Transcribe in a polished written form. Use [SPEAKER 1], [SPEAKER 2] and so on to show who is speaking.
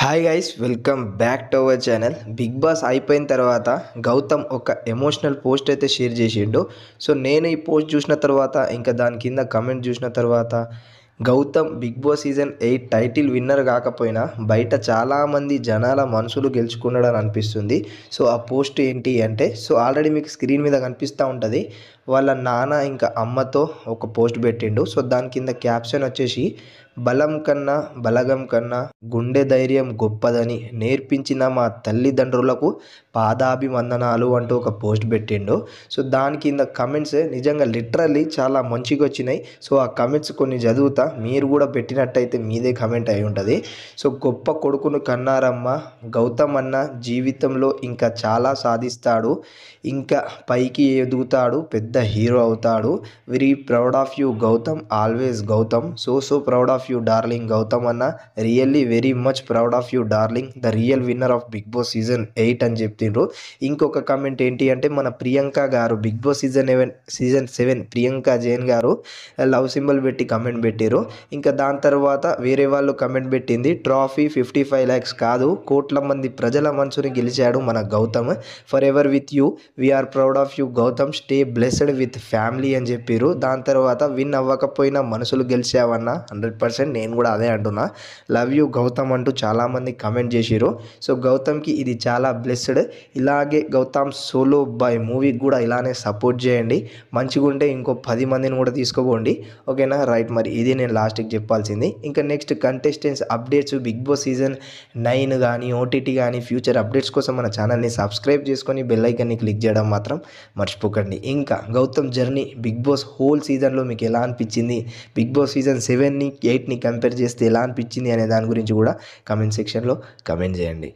[SPEAKER 1] Hi guys, welcome back to our channel. Bigg Boss అయిపోయిన తర్వాత గౌతమ్ ఒక ఎమోషనల్ పోస్ట్ అయితే షేర్ చేసిండు. సో నేను ఈ పోస్ట్ చూసిన తర్వాత ఇంకా దాని కింద కమెంట్ చూసిన తర్వాత Gautham Bigg boss season 8 title winner కాకపోయినా బయట చాలామంది జనాల మనసులు గెలుచుకున్నాడని అనిపిస్తుంది. సో ఆ పోస్ట్ ఏంటి అంటే, సో ఆల్రెడీ మీకు స్క్రీన్ మీద కనిపిస్తూ ఉంటుంది. వాళ్ళ నాన్న ఇంకా అమ్మతో ఒక పోస్ట్ పెట్టిండు. సో దాని కింద క్యాప్షన్ వచ్చేసి, బలం కన్నా బలగం కన్నా గుండె ధైర్యం గొప్పదని నేర్పించిన మా తల్లిదండ్రులకు పాదాభివందనాలు అంటూ ఒక పోస్ట్ పెట్టిండు. సో దాని కింద కమెంట్స్ నిజంగా లిటరల్లీ చాలా మంచిగా వచ్చినాయి. సో ఆ కమెంట్స్ కొన్ని చదువుతా, మీరు కూడా పెట్టినట్టయితే మీదే కమెంట్ అయి ఉంటుంది. సో గొప్ప కొడుకును కన్నారమ్మ, గౌతమ్ అన్న జీవితంలో ఇంకా చాలా సాధిస్తాడు, ఇంకా పైకి ఎదుగుతాడు, పెద్ద హీరో అవుతాడు. Very proud of you Gautam, always Gautam. So proud of you darling Gautam అన్న, really very much proud of you darling, the real winner of Big boss season 8 అని చెప్తుండ్రు. ఇంకొక కమెంట్ ఏంటి అంటే, మన ప్రియాంక గారు big boss season 7 Priyanka Jain గారు లవ్ సింబల్ పెట్టి కమెంట్ పెట్టారు. ఇంకా దాని తర్వాత వేరే వాళ్ళు కమెంట్ పెట్టింది, ట్రాఫీ 55 lakhs కాదు, కోట్ల మంది ప్రజల మనసుని గెలిచాడు మన Gautam, forever with you, we're proud of you Gautam, stay blessed with family అని చెప్పారు. దాని తర్వాత విన్ అవ్వకపోయినా మనసులు గెలిచావన్న 100% నేను కూడా అదే అంటున్నా, లవ్ యూ గౌతమ్ అంటూ చాలామంది కమెంట్ చేసిరు. సో గౌతమ్కి ఇది చాలా బ్లెస్డ్. ఇలాగే గౌతమ్ సోలో బాయ్ మూవీకి కూడా ఇలానే సపోర్ట్ చేయండి. మంచిగా ఉంటే ఇంకో 10 మందిని కూడా తీసుకోపోండి. ఓకేనా, రైట్. మరి ఇది నేను లాస్ట్కి చెప్పాల్సింది. ఇంకా next contestants updates, big boss season 9 కానీ ఓటీటీ కానీ ఫ్యూచర్ అప్డేట్స్ కోసం మన ఛానల్ని సబ్స్క్రైబ్ చేసుకొని బెల్ ఐకాన్ని క్లిక్ చేయడం మాత్రం మర్చిపోకండి. ఇంకా Gautam journey big boss whole సీజన్లో మీకు ఎలా అనిపించింది, బిగ్ బాస్ సీజన్ 7ని 8ని కంపేర్ చేస్తే ఎలా అనిపించింది అనే దాని గురించి కూడా కమెంట్ సెక్షన్లో కమెంట్ చేయండి.